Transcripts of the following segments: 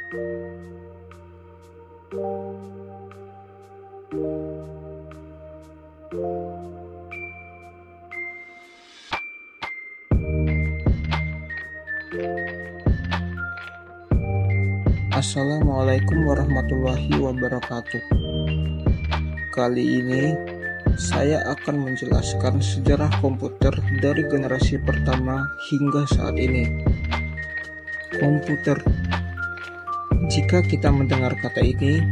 Assalamualaikum warahmatullahi wabarakatuh. Kali ini saya akan menjelaskan sejarah komputer dari generasi pertama hingga saat ini. Komputer. Jika kita mendengar kata ini,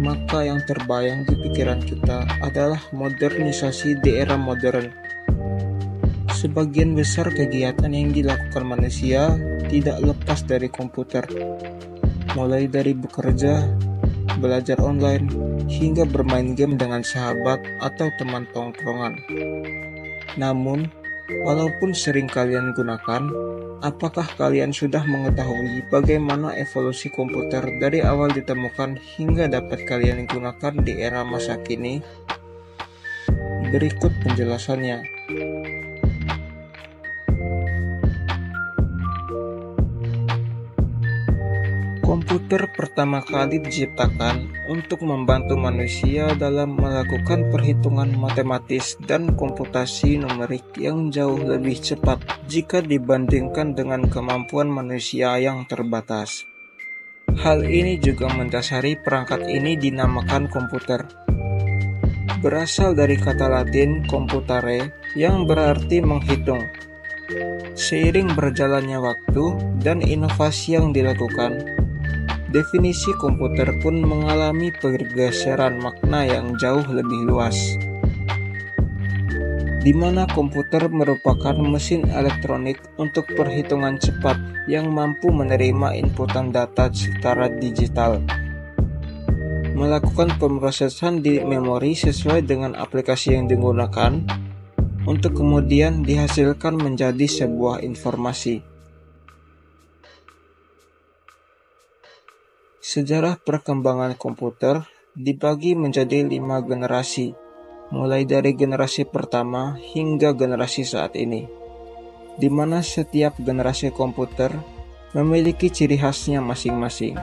maka yang terbayang di pikiran kita adalah modernisasi di era modern. Sebagian besar kegiatan yang dilakukan manusia tidak lepas dari komputer, mulai dari bekerja, belajar online, hingga bermain game dengan sahabat atau teman tongkrongan. Namun, walaupun sering kalian gunakan, apakah kalian sudah mengetahui bagaimana evolusi komputer dari awal ditemukan hingga dapat kalian gunakan di era masa kini? Berikut penjelasannya. Komputer pertama kali diciptakan untuk membantu manusia dalam melakukan perhitungan matematis dan komputasi numerik yang jauh lebih cepat jika dibandingkan dengan kemampuan manusia yang terbatas. Hal ini juga mendasari perangkat ini dinamakan komputer. Berasal dari kata Latin computare yang berarti menghitung. Seiring berjalannya waktu dan inovasi yang dilakukan, definisi komputer pun mengalami pergeseran makna yang jauh lebih luas, di mana komputer merupakan mesin elektronik untuk perhitungan cepat yang mampu menerima inputan data secara digital, melakukan pemrosesan di memori sesuai dengan aplikasi yang digunakan, untuk kemudian dihasilkan menjadi sebuah informasi. Sejarah perkembangan komputer dibagi menjadi 5 generasi, mulai dari generasi pertama hingga generasi saat ini, di mana setiap generasi komputer memiliki ciri khasnya masing-masing.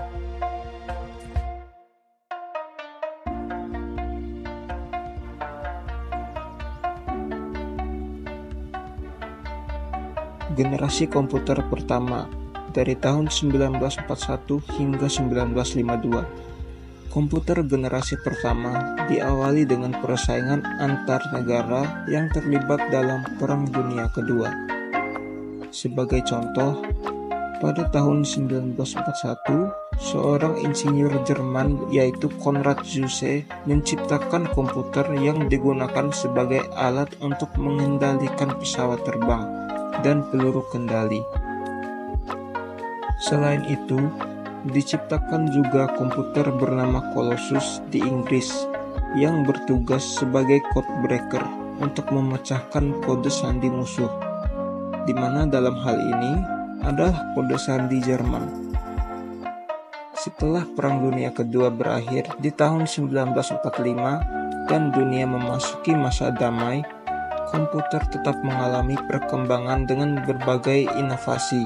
Generasi komputer pertama dari tahun 1941 hingga 1952. Komputer generasi pertama diawali dengan persaingan antar negara yang terlibat dalam Perang Dunia Kedua. Sebagai contoh, pada tahun 1941, seorang insinyur Jerman yaitu Konrad Zuse menciptakan komputer yang digunakan sebagai alat untuk mengendalikan pesawat terbang dan peluru kendali. Selain itu, diciptakan juga komputer bernama Colossus di Inggris yang bertugas sebagai code breaker untuk memecahkan kode sandi musuh, di mana dalam hal ini adalah kode sandi Jerman. Setelah Perang Dunia Kedua berakhir di tahun 1945 dan dunia memasuki masa damai, komputer tetap mengalami perkembangan dengan berbagai inovasi.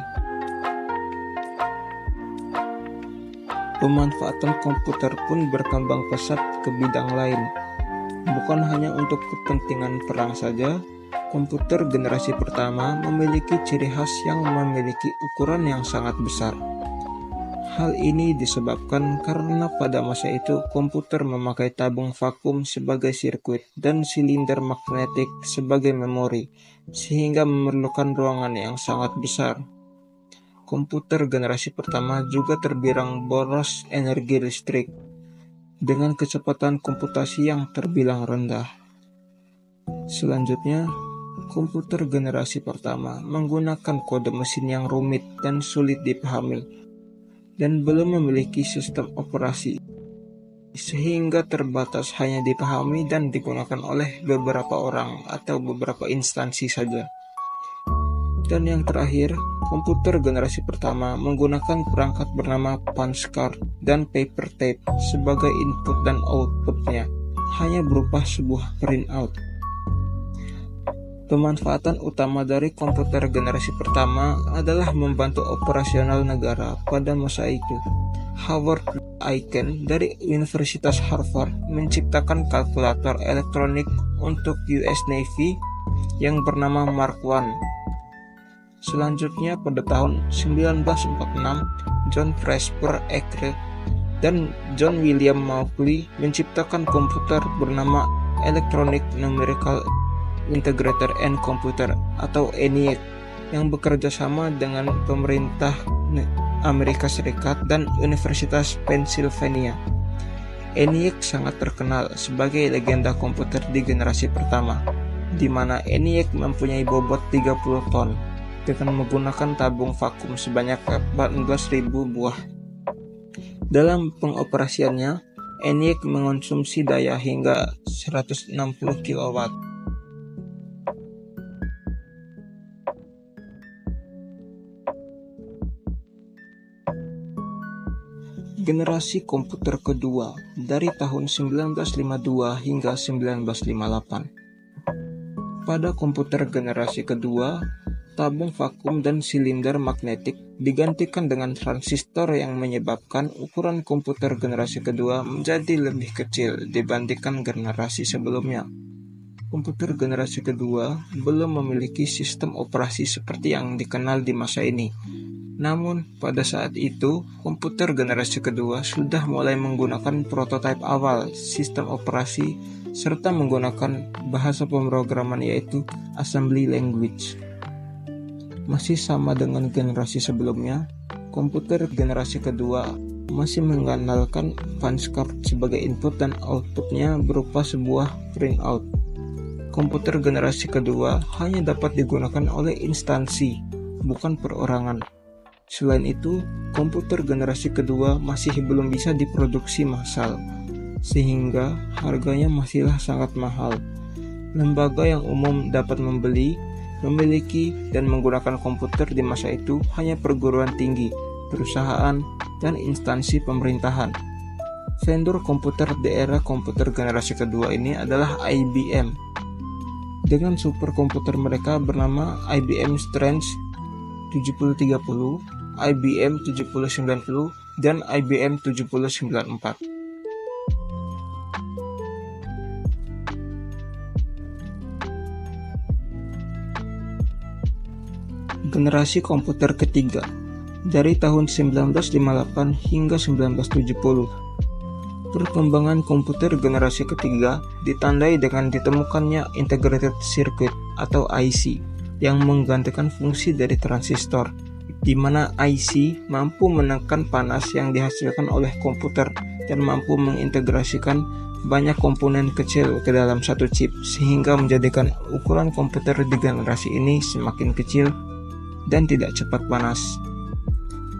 Pemanfaatan komputer pun berkembang pesat ke bidang lain. Bukan hanya untuk kepentingan perang saja, komputer generasi pertama memiliki ciri khas yang memiliki ukuran yang sangat besar. Hal ini disebabkan karena pada masa itu komputer memakai tabung vakum sebagai sirkuit dan silinder magnetik sebagai memori, sehingga memerlukan ruangan yang sangat besar. Komputer generasi pertama juga terbilang boros energi listrik, dengan kecepatan komputasi yang terbilang rendah. Selanjutnya, komputer generasi pertama menggunakan kode mesin yang rumit dan sulit dipahami, dan belum memiliki sistem operasi, sehingga terbatas hanya dipahami dan digunakan oleh beberapa orang atau beberapa instansi saja. Dan yang terakhir, komputer generasi pertama menggunakan perangkat bernama punch card dan paper tape sebagai input dan outputnya, hanya berupa sebuah printout. Pemanfaatan utama dari komputer generasi pertama adalah membantu operasional negara pada masa itu. Howard Aiken dari Universitas Harvard menciptakan kalkulator elektronik untuk US Navy yang bernama Mark I. Selanjutnya pada tahun 1946, John Presper Eckert dan John William Mauchly menciptakan komputer bernama Electronic Numerical Integrator and Computer atau ENIAC yang bekerja sama dengan pemerintah Amerika Serikat dan Universitas Pennsylvania. ENIAC sangat terkenal sebagai legenda komputer di generasi pertama, di mana ENIAC mempunyai bobot 30 ton dengan menggunakan tabung vakum sebanyak 14.000 buah. Dalam pengoperasiannya, ENIAC mengonsumsi daya hingga 160 kW. Generasi komputer kedua dari tahun 1952 hingga 1958. Pada komputer generasi kedua, tabung vakum dan silinder magnetik digantikan dengan transistor yang menyebabkan ukuran komputer generasi kedua menjadi lebih kecil dibandingkan generasi sebelumnya. Komputer generasi kedua belum memiliki sistem operasi seperti yang dikenal di masa ini. Namun, pada saat itu, komputer generasi kedua sudah mulai menggunakan prototipe awal sistem operasi serta menggunakan bahasa pemrograman yaitu assembly language. Masih sama dengan generasi sebelumnya, komputer generasi kedua masih mengandalkan punch card sebagai input dan outputnya berupa sebuah printout. Komputer generasi kedua hanya dapat digunakan oleh instansi, bukan perorangan. Selain itu, komputer generasi kedua masih belum bisa diproduksi massal, sehingga harganya masihlah sangat mahal. Lembaga yang umum dapat membeli, memiliki, dan menggunakan komputer di masa itu hanya perguruan tinggi, perusahaan, dan instansi pemerintahan. Vendor komputer di era komputer generasi kedua ini adalah IBM, dengan superkomputer mereka bernama IBM Strix 7030, IBM 7090, dan IBM 7094. Generasi komputer ketiga dari tahun 1958 hingga 1970. Perkembangan komputer generasi ketiga ditandai dengan ditemukannya integrated circuit atau IC yang menggantikan fungsi dari transistor, di mana IC mampu menekan panas yang dihasilkan oleh komputer dan mampu mengintegrasikan banyak komponen kecil ke dalam satu chip sehingga menjadikan ukuran komputer di generasi ini semakin kecil dan tidak cepat panas.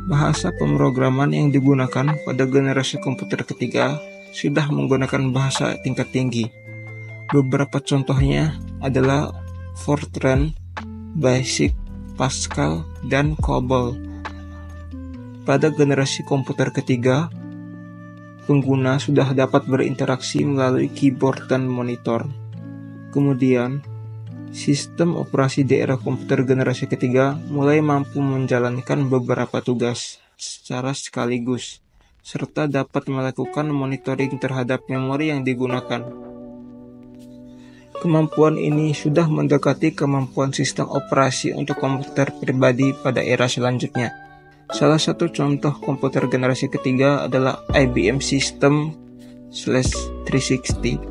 Bahasa pemrograman yang digunakan pada generasi komputer ketiga sudah menggunakan bahasa tingkat tinggi. Beberapa contohnya adalah Fortran, Basic, Pascal, dan COBOL. Pada generasi komputer ketiga, pengguna sudah dapat berinteraksi melalui keyboard dan monitor. Kemudian, sistem operasi di era komputer generasi ketiga mulai mampu menjalankan beberapa tugas secara sekaligus, serta dapat melakukan monitoring terhadap memori yang digunakan. Kemampuan ini sudah mendekati kemampuan sistem operasi untuk komputer pribadi pada era selanjutnya. Salah satu contoh komputer generasi ketiga adalah IBM System 360.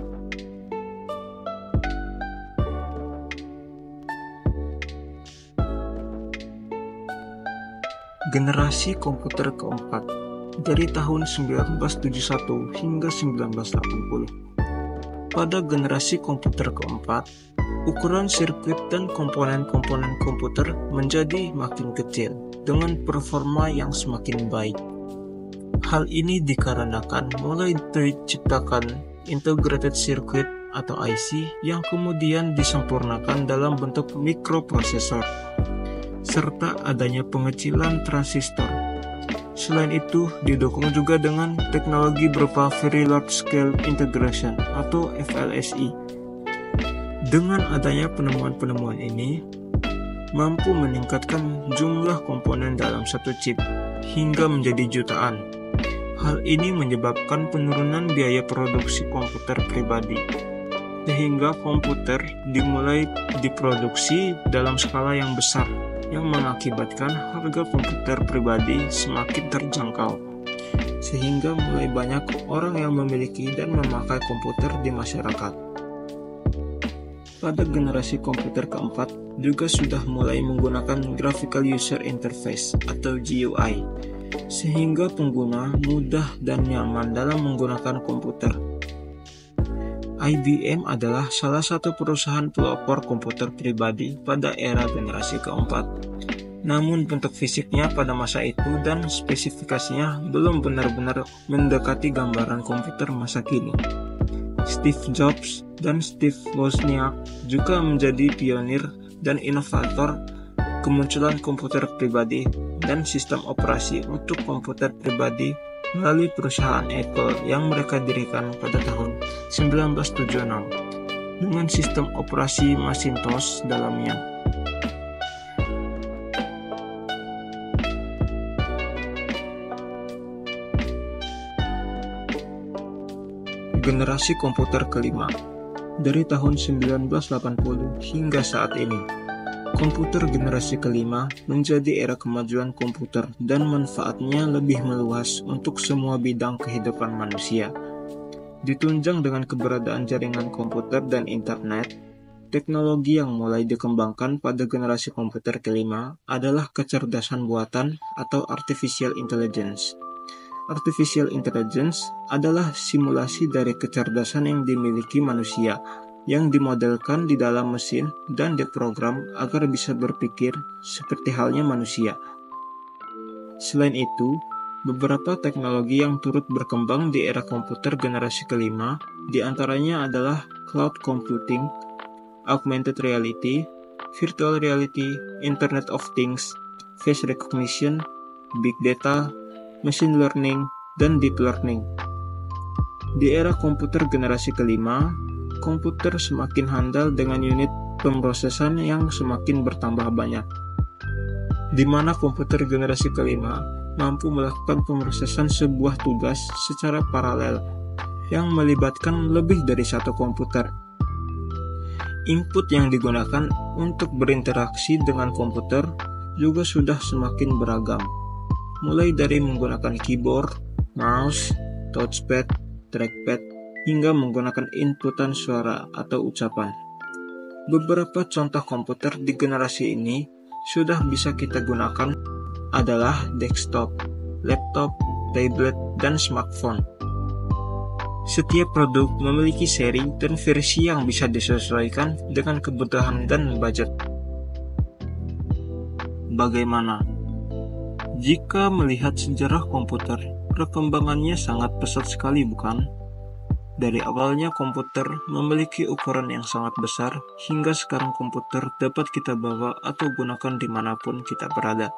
Generasi komputer keempat dari tahun 1971 hingga 1980. Pada generasi komputer keempat, ukuran sirkuit dan komponen-komponen komputer menjadi makin kecil dengan performa yang semakin baik. Hal ini dikarenakan mulai diciptakan integrated circuit atau IC yang kemudian disempurnakan dalam bentuk mikroprosesor, serta adanya pengecilan transistor. Selain itu, didukung juga dengan teknologi berupa Very Large Scale Integration atau VLSI. Dengan adanya penemuan-penemuan ini, mampu meningkatkan jumlah komponen dalam satu chip hingga menjadi jutaan. Hal ini menyebabkan penurunan biaya produksi komputer pribadi, sehingga komputer dimulai diproduksi dalam skala yang besar, yang mengakibatkan harga komputer pribadi semakin terjangkau, sehingga mulai banyak orang yang memiliki dan memakai komputer di masyarakat. Pada generasi komputer keempat juga sudah mulai menggunakan Graphical User Interface atau GUI, sehingga pengguna mudah dan nyaman dalam menggunakan komputer. IBM adalah salah satu perusahaan pelopor komputer pribadi pada era generasi keempat. Namun bentuk fisiknya pada masa itu dan spesifikasinya belum benar-benar mendekati gambaran komputer masa kini. Steve Jobs dan Steve Wozniak juga menjadi pionir dan inovator kemunculan komputer pribadi dan sistem operasi untuk komputer pribadi melalui perusahaan Apple yang mereka dirikan pada tahun 1976 dengan sistem operasi Macintosh dalamnya. Generasi komputer kelima. Dari tahun 1980 hingga saat ini, komputer generasi kelima menjadi era kemajuan komputer dan manfaatnya lebih meluas untuk semua bidang kehidupan manusia. Ditunjang dengan keberadaan jaringan komputer dan internet, teknologi yang mulai dikembangkan pada generasi komputer kelima adalah kecerdasan buatan atau artificial intelligence. Artificial intelligence adalah simulasi dari kecerdasan yang dimiliki manusia yang dimodelkan di dalam mesin dan diprogram agar bisa berpikir seperti halnya manusia. Selain itu, beberapa teknologi yang turut berkembang di era komputer generasi kelima diantaranya adalah cloud computing, augmented reality, virtual reality, Internet of Things, face recognition, big data, machine learning, dan deep learning. Di era komputer generasi kelima, komputer semakin handal dengan unit pemrosesan yang semakin bertambah banyak, di mana komputer generasi kelima mampu melakukan pemrosesan sebuah tugas secara paralel yang melibatkan lebih dari satu komputer. Input yang digunakan untuk berinteraksi dengan komputer juga sudah semakin beragam, mulai dari menggunakan keyboard, mouse, touchpad, trackpad, hingga menggunakan inputan suara atau ucapan. Beberapa contoh komputer di generasi ini sudah bisa kita gunakan adalah desktop, laptop, tablet, dan smartphone. Setiap produk memiliki seri dan versi yang bisa disesuaikan dengan kebutuhan dan budget. Bagaimana? Jika melihat sejarah komputer, perkembangannya sangat pesat sekali, bukan? Dari awalnya komputer memiliki ukuran yang sangat besar, hingga sekarang komputer dapat kita bawa atau gunakan dimanapun kita berada.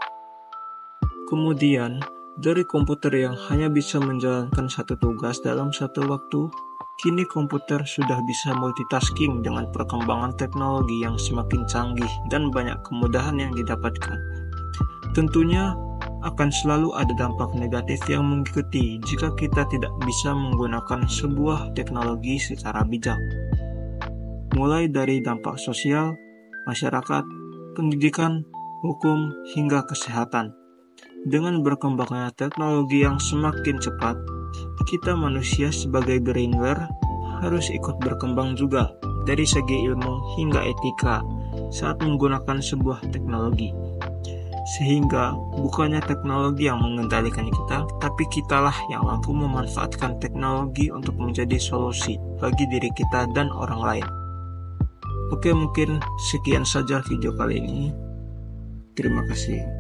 Kemudian, dari komputer yang hanya bisa menjalankan satu tugas dalam satu waktu, kini komputer sudah bisa multitasking dengan perkembangan teknologi yang semakin canggih dan banyak kemudahan yang didapatkan. Tentunya, akan selalu ada dampak negatif yang mengikuti jika kita tidak bisa menggunakan sebuah teknologi secara bijak. Mulai dari dampak sosial, masyarakat, pendidikan, hukum, hingga kesehatan. Dengan berkembangnya teknologi yang semakin cepat, kita manusia sebagai brainware harus ikut berkembang juga dari segi ilmu hingga etika saat menggunakan sebuah teknologi. Sehingga bukannya teknologi yang mengendalikan kita, tapi kitalah yang mampu memanfaatkan teknologi untuk menjadi solusi bagi diri kita dan orang lain. Oke, mungkin sekian saja video kali ini. Terima kasih.